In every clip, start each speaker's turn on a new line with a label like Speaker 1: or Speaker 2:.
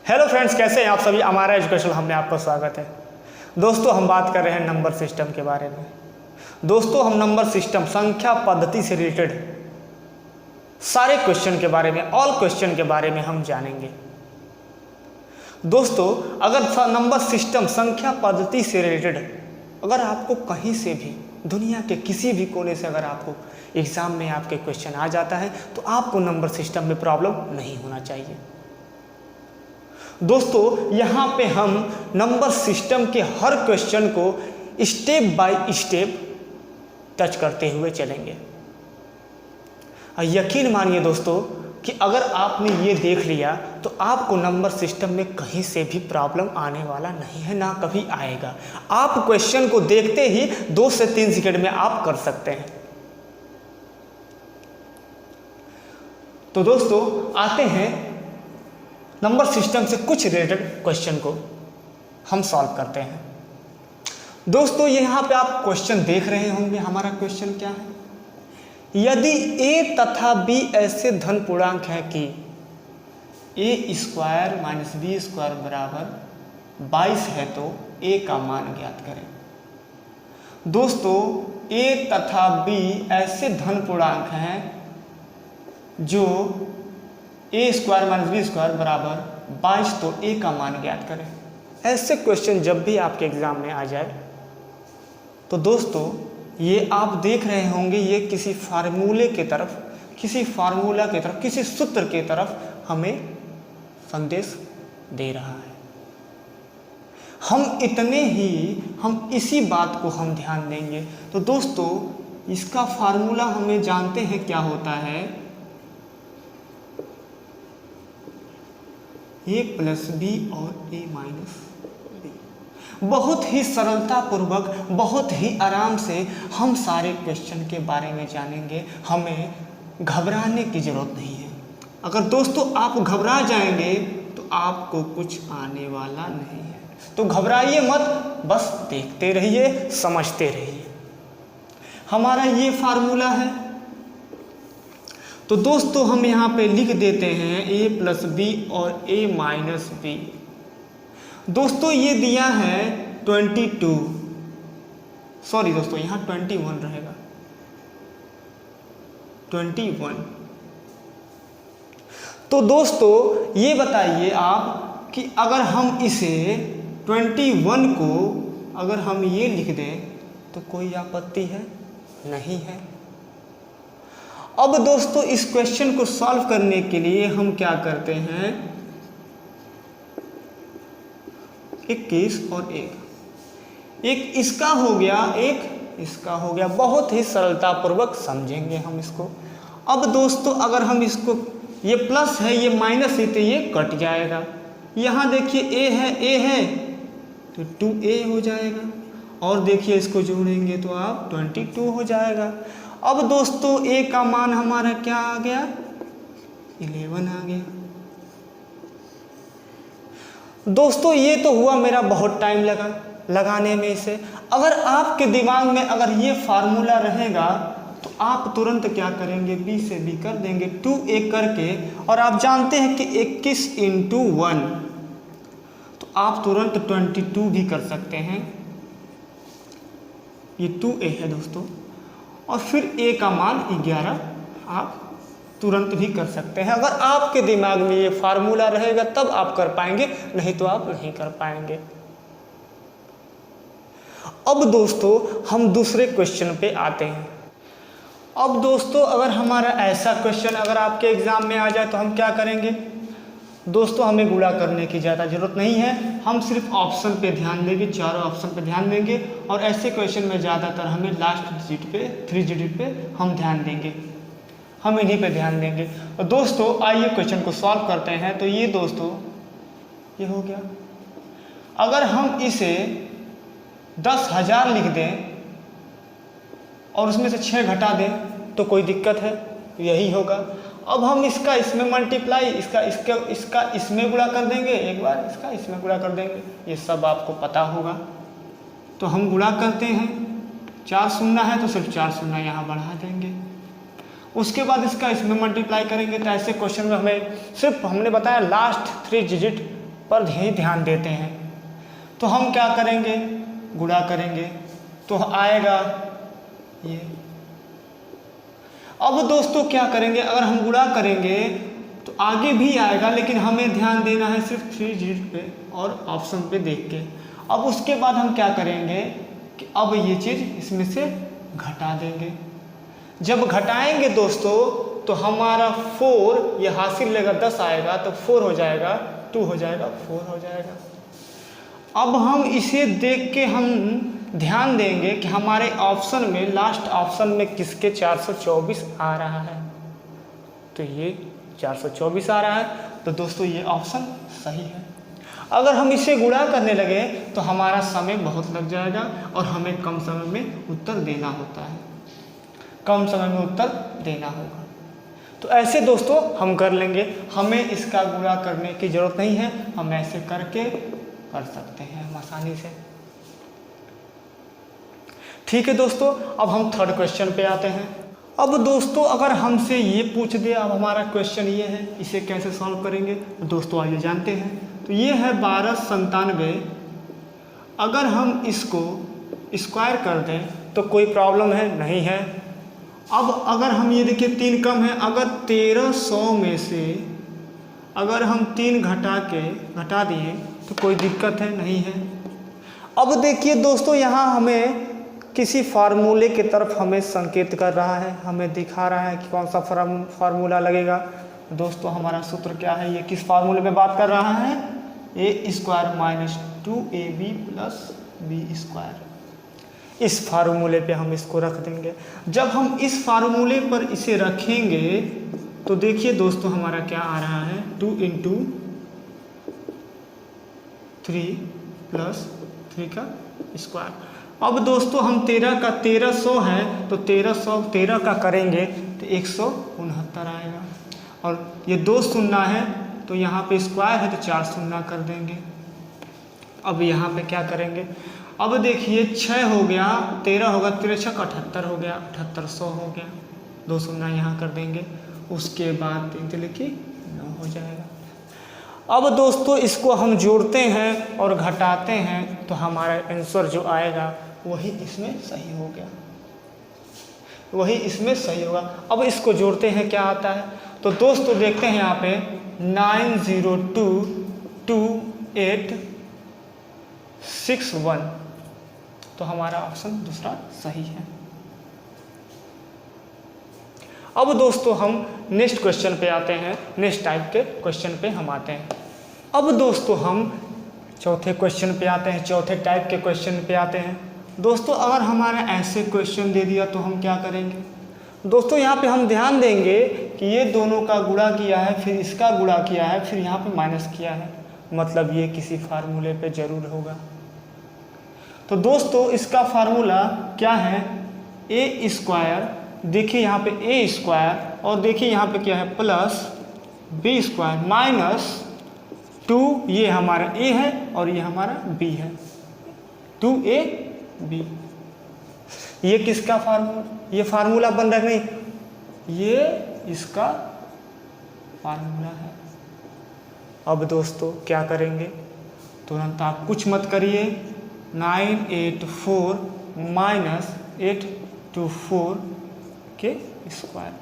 Speaker 1: Hello friends, कैसे हैं आप सभी। हमारा एजुकेशन हब में आपका स्वागत है। दोस्तों, हम बात कर रहे हैं नंबर सिस्टम के बारे में। दोस्तों, हम नंबर सिस्टम संख्या पद्धति से रिलेटेड सारे क्वेश्चन के बारे में, ऑल क्वेश्चन के बारे में हम जानेंगे। दोस्तों, अगर नंबर सिस्टम संख्या पद्धति से रिलेटेड अगर आपको कहीं से भी दुनिया के किसी भी कोने से अगर आपको एग्ज़ाम में आपके क्वेश्चन आ जाता है तो आपको नंबर सिस्टम में प्रॉब्लम नहीं होना चाहिए। दोस्तों, यहाँ पे हम नंबर सिस्टम के हर क्वेश्चन को स्टेप बाय स्टेप टच करते हुए चलेंगे। यकीन मानिए दोस्तों कि अगर आपने ये देख लिया तो आपको नंबर सिस्टम में कहीं से भी प्रॉब्लम आने वाला नहीं है, ना कभी आएगा। आप क्वेश्चन को देखते ही 2 से 3 सेकंड में आप कर सकते हैं। तो दोस्तों, आते हैं नंबर सिस्टम से कुछ रिलेटेड क्वेश्चन को हम सॉल्व करते हैं। दोस्तों, यहाँ पे आप क्वेश्चन देख रहे होंगे। हमारा क्वेश्चन क्या है? यदि a तथा b ऐसे धन पूर्णांक है कि a square minus B square बराबर 22 है तो a का मान ज्ञात करें। दोस्तों, a तथा b ऐसे धन पूर्णांक हैं जो a square minus B square बराबर 22 तो a का मान ज्ञात करें। ऐसे क्वेश्चन जब भी आपके एग्जाम में आ जाए तो दोस्तों, ये आप देख रहे होंगे, ये किसी फार्मूले के तरफ, किसी सूत्र के तरफ हमें संदेश दे रहा है। हम इसी बात को हम ध्यान देंगे। तो दोस्तों, इसका फार्मूला हमें जानते हैं क्या होता है। a प्लस बी और a माइनस बी। बहुत ही सरलता पूर्वक, बहुत ही आराम से हम सारे क्वेश्चन के बारे में जानेंगे। हमें घबराने की ज़रूरत नहीं है। अगर दोस्तों आप घबरा जाएंगे तो आपको कुछ आने वाला नहीं है। तो घबराइए मत, बस देखते रहिए, समझते रहिए। हमारा ये फार्मूला है। तो दोस्तों, हम यहाँ पे लिख देते हैं a प्लस बी और a माइनस बी। दोस्तों, ये दिया है 22, सॉरी दोस्तों, यहाँ 21 रहेगा, 21। तो दोस्तों, ये बताइए आप कि अगर हम इसे 21 को अगर हम ये लिख दें तो कोई आपत्ति है? नहीं है। अब दोस्तों, इस क्वेश्चन को सॉल्व करने के लिए हम क्या करते हैं, 21 और 1 इसका हो गया, 1 इसका हो गया। बहुत ही सरलता पूर्वक समझेंगे हम इसको। अब दोस्तों, अगर हम इसको, ये प्लस है ये माइनस है तो ये कट जाएगा। यहाँ देखिए a है तो 2a हो जाएगा, और देखिए इसको जोड़ेंगे तो आप 22 हो जाएगा। अब दोस्तों, a का मान हमारा क्या आ गया? 11 आ गया। दोस्तों, ये तो हुआ मेरा बहुत टाइम लगाने में इसे। अगर आपके दिमाग में अगर ये फार्मूला रहेगा तो आप तुरंत क्या करेंगे, b से b कर देंगे 2a करके। और आप जानते हैं कि 21 × 1 तो आप तुरंत 22 भी कर सकते हैं। ये 2a है दोस्तों, और फिर a का मान 11 आप तुरंत भी कर सकते हैं। अगर आपके दिमाग में ये फार्मूला रहेगा तब आप कर पाएंगे, नहीं तो आप नहीं कर पाएंगे। अब दोस्तों, हम दूसरे क्वेश्चन पे आते हैं। अब दोस्तों, अगर हमारा ऐसा क्वेश्चन अगर आपके एग्जाम में आ जाए तो हम क्या करेंगे? दोस्तों, हमें गुणा करने की ज़्यादा ज़रूरत नहीं है। हम सिर्फ ऑप्शन पे ध्यान देंगे, चारों ऑप्शन पे ध्यान देंगे। और ऐसे क्वेश्चन में ज़्यादातर हमें लास्ट डिजिट पे, 3 डिजिट पे हम ध्यान देंगे, हम इन्हीं पे ध्यान देंगे। और दोस्तों, आइए क्वेश्चन को सॉल्व करते हैं। तो ये दोस्तों, ये हो गया। अगर हम इसे 10,000 लिख दें और उसमें से 6 घटा दें तो कोई दिक्कत है? यही होगा। अब हम इसका इसमें मल्टीप्लाई, इसका इसमें गुणा कर देंगे, एक बार इसका इसमें गुणा कर देंगे। ये सब आपको पता होगा। तो हम गुणा करते हैं, 4 शून्य है तो सिर्फ 4 शून्य यहाँ बढ़ा देंगे। उसके बाद इसका इसमें मल्टीप्लाई करेंगे। तो ऐसे क्वेश्चन में हमें सिर्फ हमने बताया लास्ट 3 डिजिट पर ही ध्यान देते हैं। तो हम क्या करेंगे, गुणा करेंगे तो आएगा ये। अब दोस्तों क्या करेंगे, अगर हम गुणा करेंगे तो आगे भी आएगा, लेकिन हमें ध्यान देना है सिर्फ 3 डिजिट पे और ऑप्शन पे देख के। अब उसके बाद हम क्या करेंगे कि अब ये चीज़ इसमें से घटा देंगे। जब घटाएंगे दोस्तों तो हमारा 4 ये हासिल लेगा 10 आएगा, तो 4 हो जाएगा, 2 हो जाएगा, 4 हो जाएगा। अब हम इसे देख के हम ध्यान देंगे कि हमारे ऑप्शन में, लास्ट ऑप्शन में किसके 424 आ रहा है, तो ये 424 आ रहा है, तो दोस्तों ये ऑप्शन सही है। अगर हम इसे गुणा करने लगे तो हमारा समय बहुत लग जाएगा और हमें कम समय में उत्तर देना होता है, कम समय में उत्तर देना होगा। तो ऐसे दोस्तों हम कर लेंगे, हमें इसका गुणा करने की ज़रूरत नहीं है, हम ऐसे करके कर सकते हैं हम आसानी से। ठीक है दोस्तों, अब हम थर्ड क्वेश्चन पे आते हैं। अब दोस्तों अगर हमसे ये पूछ दे, अब हमारा क्वेश्चन ये है, इसे कैसे सॉल्व करेंगे, तो दोस्तों आइए जानते हैं। तो ये है 1297, अगर हम इसको स्क्वायर कर दें तो कोई प्रॉब्लम है, नहीं है। अब अगर हम ये देखिए 3 कम है, अगर 1300 में से अगर हम 3 घटा दिए तो कोई दिक्कत है, नहीं है। अब देखिए दोस्तों यहाँ हमें किसी फार्मूले की तरफ हमें संकेत कर रहा है, हमें दिखा रहा है कि कौन सा फार्मूला लगेगा। दोस्तों हमारा सूत्र क्या है, ये किस फार्मूले में बात कर रहा है, a² - 2ab + b²। इस फार्मूले पे हम इसको रख देंगे। जब हम इस फार्मूले पर इसे रखेंगे तो देखिए दोस्तों हमारा क्या आ रहा है, 2 × 3 + 3 का स्क्वायर। अब दोस्तों हम 13 का 1300 है, तो 1300 का करेंगे तो 169 आएगा, और ये 2 शून्य है तो यहाँ पे स्क्वायर है तो 4 शून्य कर देंगे। अब यहाँ पे क्या करेंगे, अब देखिए 6 हो गया, 13 होगा, 13 × 78 हो गया, 7800 हो गया, 2 शून्य यहाँ कर देंगे, उसके बाद 3 लिखिए 9 हो जाएगा। अब दोस्तों इसको हम जोड़ते हैं और घटाते हैं तो हमारा आंसर जो आएगा वही इसमें सही हो गया, वही इसमें सही होगा। अब इसको जोड़ते हैं क्या आता है, तो दोस्तों देखते हैं यहाँ पे 9022861, तो हमारा ऑप्शन दूसरा सही है। अब दोस्तों हम नेक्स्ट क्वेश्चन पे आते हैं, नेक्स्ट टाइप के क्वेश्चन पे हम आते हैं। अब दोस्तों हम चौथे क्वेश्चन पे आते हैं, चौथे टाइप के क्वेश्चन पे आते हैं। दोस्तों अगर हमारा ऐसे क्वेश्चन दे दिया तो हम क्या करेंगे, दोस्तों यहाँ पे हम ध्यान देंगे कि ये दोनों का गुणा किया है, फिर इसका गुणा किया है, फिर यहाँ पे माइनस किया है, मतलब ये किसी फार्मूले पे जरूर होगा। तो दोस्तों इसका फार्मूला क्या है, a², देखिए यहाँ पे a² और देखिए यहाँ पे क्या है प्लस b² - 2, ये हमारा a है और ये हमारा b है, 2ab। ये किसका फार्मूला, ये फार्मूला बन रहा है, नहीं ये इसका फार्मूला है। अब दोस्तों क्या करेंगे, तुरंत आप कुछ मत करिए, 984 - 824 के स्क्वायर,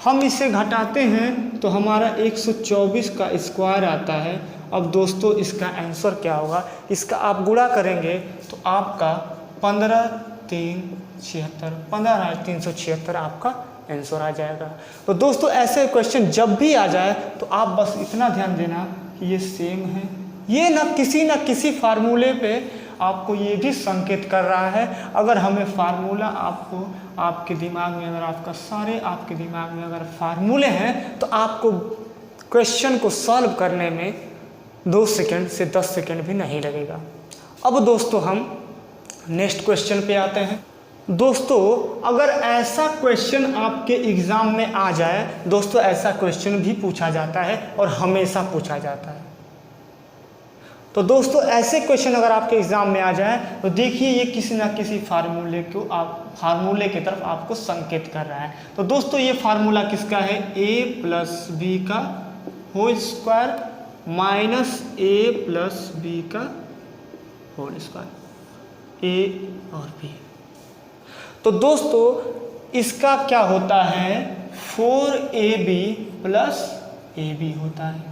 Speaker 1: हम इसे घटाते हैं तो हमारा 124 का स्क्वायर आता है। अब दोस्तों इसका आंसर क्या होगा, इसका आप गुणा करेंगे तो आपका 15,376 आपका आंसर आ जाएगा। तो दोस्तों ऐसे क्वेश्चन जब भी आ जाए तो आप बस इतना ध्यान देना कि ये सेम है, ये ना किसी फार्मूले पे आपको ये भी संकेत कर रहा है। अगर हमें फार्मूला आपको आपके दिमाग में, अगर आपके दिमाग में अगर फार्मूले हैं तो आपको क्वेश्चन को सॉल्व करने में 2 सेकंड से 10 सेकंड भी नहीं लगेगा। अब दोस्तों हम नेक्स्ट क्वेश्चन पे आते हैं। दोस्तों अगर ऐसा क्वेश्चन आपके एग्ज़ाम में आ जाए, दोस्तों ऐसा क्वेश्चन भी पूछा जाता है और हमेशा पूछा जाता है। तो दोस्तों ऐसे क्वेश्चन अगर आपके एग्ज़ाम में आ जाए तो देखिए ये किसी ना किसी फार्मूले की तरफ आपको संकेत कर रहा है। तो दोस्तों ये फार्मूला किसका है, a + b² minus A plus B का होल स्क्वायर, ए और बी। तो दोस्तों इसका क्या होता है, 4ab प्लस ए बी होता है।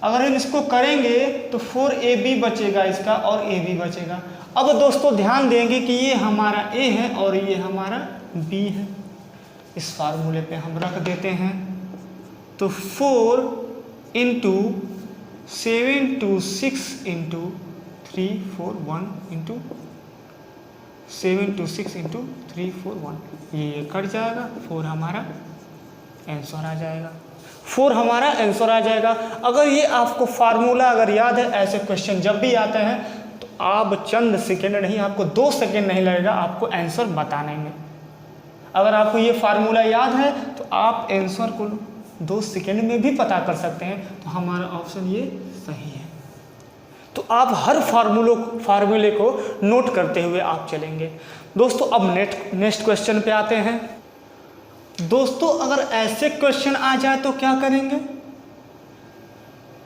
Speaker 1: अगर हम इसको करेंगे तो 4ab बचेगा इसका और ए बी बचेगा। अब दोस्तों ध्यान देंगे कि ये हमारा a है और ये हमारा b है। इस फार्मूले पे हम रख देते हैं। तो 4 into 7 two 6 into 3 4 1 into 7 two 6 into 3 4 1, ये कट जाएगा, 4 हमारा आंसर आ जाएगा। 4 हमारा आंसर आ जाएगा। अगर ये आपको फार्मूला अगर याद है, ऐसे क्वेश्चन जब भी आते हैं तो आप चंद सेकेंड नहीं, आपको 2 सेकेंड नहीं लगेगा आपको आंसर बताने में। अगर आपको ये फार्मूला याद है तो आप आंसर को 2 सेकेंड में भी पता कर सकते हैं। तो हमारा ऑप्शन ये सही है। तो आप हर फार्मूले को नोट करते हुए आप चलेंगे। दोस्तों अब नेक्स्ट क्वेश्चन पे आते हैं। दोस्तों अगर ऐसे क्वेश्चन आ जाए तो क्या करेंगे?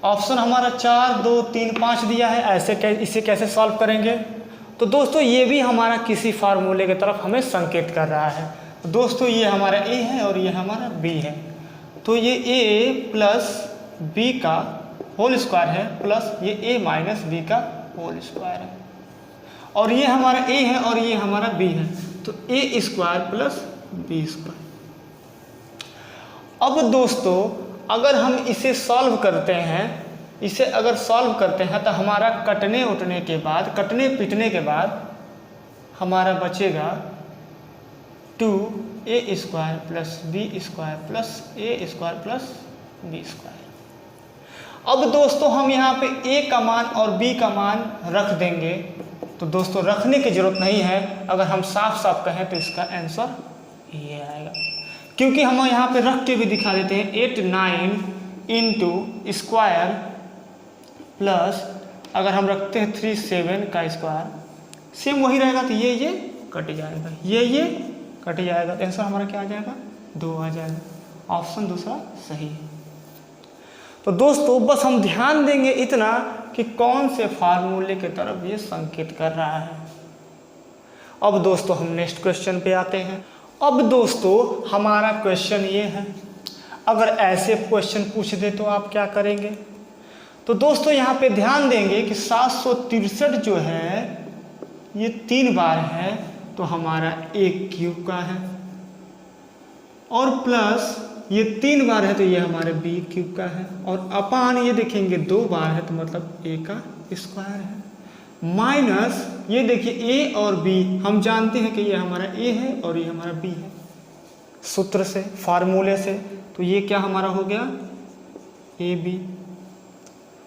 Speaker 1: ऑप्शन हमारा 4 2 3 5 दिया है, इसे कैसे सॉल्व करेंगे? तो दोस्तों ये भी हमारा किसी फार्मूले की तरफ हमें संकेत कर रहा है। तो दोस्तों ये हमारा a है और ये हमारा b है। तो ये a प्लस b का होल स्क्वायर है प्लस ये a माइनस b का होल स्क्वायर है, और ये हमारा a है और ये हमारा b है। तो a square plus b square. अब दोस्तों अगर हम इसे सॉल्व करते हैं, इसे अगर सॉल्व करते हैं तो हमारा कटने पिटने के बाद हमारा बचेगा 2a square plus b square plus a square plus b square. अब दोस्तों हम यहाँ पे a का मान और b का मान रख देंगे। तो दोस्तों रखने की ज़रूरत नहीं है, अगर हम साफ साफ कहें तो इसका आंसर ये आएगा, क्योंकि हम यहाँ पे रख के भी दिखा देते हैं। 8 9 इंटू स्क्वायर प्लस अगर हम रखते हैं 3 7 का स्क्वायर, सेम वही रहेगा। तो ये कट जाएगा, ये कट जाएगा। तो आंसर हमारा क्या आ जाएगा? 2 आ जाएगा। ऑप्शन दूसरा सही है। तो दोस्तों बस हम ध्यान देंगे इतना कि कौन से फार्मूले की तरफ ये संकेत कर रहा है। अब दोस्तों हम नेक्स्ट क्वेश्चन पे आते हैं। अब दोस्तों हमारा क्वेश्चन ये है, अगर ऐसे क्वेश्चन पूछ दे तो आप क्या करेंगे? तो दोस्तों यहाँ पे ध्यान देंगे कि 763 जो है ये 3 बार है, तो हमारा 1 क्यूब का है, और प्लस ये 3 बार है तो ये हमारे b क्यूब का है, और अपान ये देखेंगे 2 बार है तो मतलब a का स्क्वायर है, माइनस ये देखिए a और b हम जानते हैं कि ये हमारा a है और ये हमारा b है सूत्र से, फार्मूले से। तो ये क्या हमारा हो गया? ab,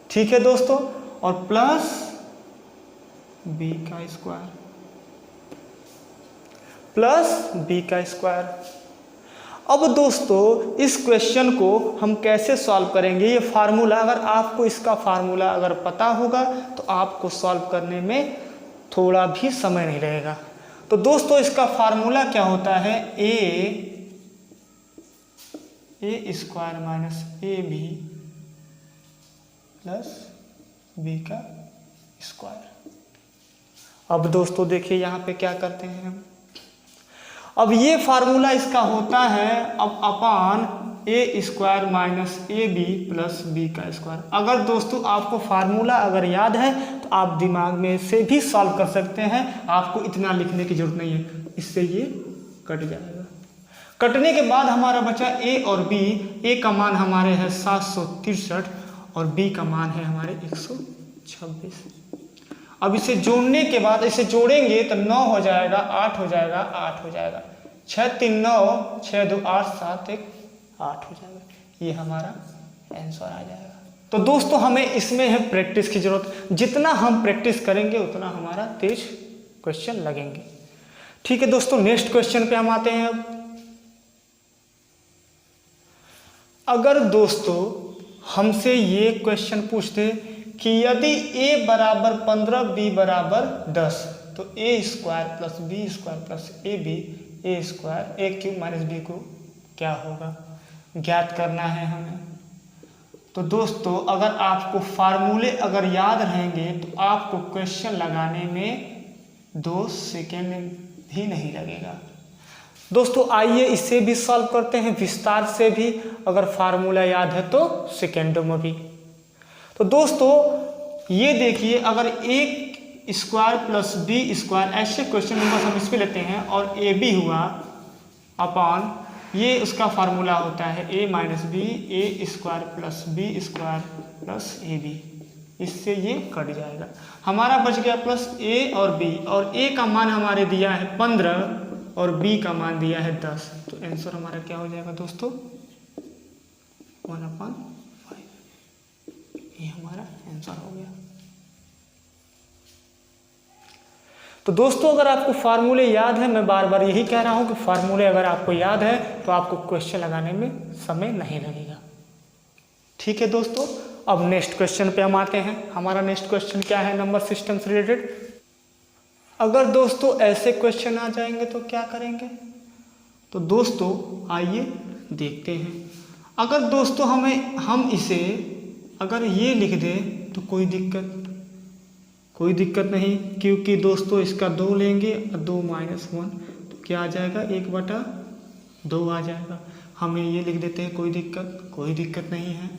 Speaker 1: ठीक है दोस्तों, और प्लस b का स्क्वायर प्लस b का स्क्वायर। अब दोस्तों इस क्वेश्चन को हम कैसे सॉल्व करेंगे? ये फार्मूला, अगर आपको इसका फार्मूला अगर पता होगा तो आपको सॉल्व करने में थोड़ा भी समय नहीं लगेगा। तो दोस्तों इसका फार्मूला क्या होता है? A square minus A B plus B का स्क्वायर। अब दोस्तों देखिए यहाँ पे क्या करते हैं हम। अब ये फार्मूला इसका होता है अब अपान A square minus A B plus B का स्क्वायर। अगर दोस्तों आपको फार्मूला अगर याद है तो आप दिमाग में से भी सॉल्व कर सकते हैं, आपको इतना लिखने की जरूरत नहीं है। इससे ये कट जाएगा। कटने के बाद हमारा बचा ए और बी। ए का मान हमारे है 763 और बी का मान है हमारे 126। अब इसे जोड़ने के बाद इसे जोड़ेंगे तो 9 हो जाएगा, 8 हो जाएगा, 8 हो जाएगा, 6 3 9, 6 2 8 7 1 8 हो जाएगा। ये हमारा आंसर आ जाएगा। तो दोस्तों हमें इसमें है प्रैक्टिस की जरूरत। जितना हम प्रैक्टिस करेंगे उतना हमारा तेज क्वेश्चन लगेंगे। ठीक है दोस्तों, नेक्स्ट क्वेश्चन पे हम आते हैं। अब अगर दोस्तों हमसे ये क्वेश्चन पूछते कि यदि a बराबर 15 b बराबर 10 तो a square plus b square plus A B A square A cube minus B को क्या होगा, ज्ञात करना है हमें। तो दोस्तों अगर आपको फार्मूले अगर याद रहेंगे तो आपको क्वेश्चन लगाने में 2 सेकेंड भी नहीं लगेगा। दोस्तों आइए इसे भी सॉल्व करते हैं विस्तार से भी, अगर फार्मूला याद है तो सेकेंडों में भी। तो दोस्तों ये देखिए, अगर एक स्क्वायर प्लस बी स्क्वायर ऐसे क्वेश्चन नंबर हम इस पे लेते हैं और ए बी हुआ अपॉन ये उसका फार्मूला होता है A minus B A square plus B square plus A B, इससे ये कट जाएगा। हमारा बच गया प्लस ए और बी, और ए का मान हमारे दिया है 15 और बी का मान दिया है 10, तो आंसर हमारा क्या हो जाएगा दोस्तों 1/5। ये हमारा आंसर हो गया। तो दोस्तों अगर आपको फार्मूले याद है, मैं बार बार यही कह रहा हूं कि फार्मूले अगर आपको याद है तो आपको क्वेश्चन लगाने में समय नहीं लगेगा। ठीक है दोस्तों, अब नेक्स्ट क्वेश्चन पे हम आते हैं। हमारा नेक्स्ट क्वेश्चन क्या है नंबर सिस्टम से रिलेटेड। अगर दोस्तों ऐसे क्वेश्चन आ जाएंगे तो क्या करेंगे, तो दोस्तों आइए देखते हैं। अगर दोस्तों हम इसे अगर ये लिख दें तो कोई दिक्कत नहीं, क्योंकि दोस्तों इसका 2 लेंगे और 2 - 1 तो क्या आ जाएगा 1/2 आ जाएगा। हमें ये लिख देते हैं, कोई दिक्कत नहीं है।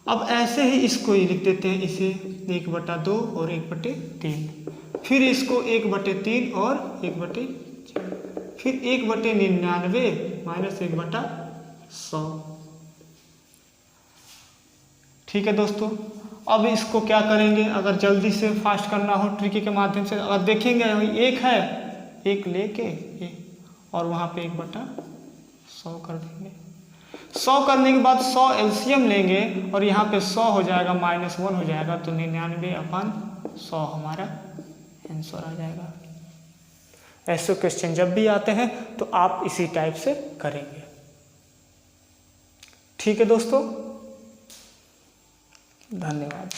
Speaker 1: अब ऐसे ही इसको ही लिख देते हैं, इसे 1/2 और 1/3, फिर इसको 1/3 और 1/4, फिर 1/99 - 1/100। ठीक है दोस्तों, अब इसको क्या करेंगे, अगर जल्दी से फास्ट करना हो ट्रिकी के माध्यम से, अगर देखेंगे एक है, एक लेके और वहाँ पे 1/100 कर देंगे। 100 करने के बाद 100 एलसीएम लेंगे और यहाँ पे 100 हो जाएगा -1 हो जाएगा, तो 99/100 हमारा आंसर आ जाएगा। ऐसे क्वेश्चन जब भी आते हैं तो आप इसी टाइप से करेंगे। ठीक है दोस्तों, धन्यवाद।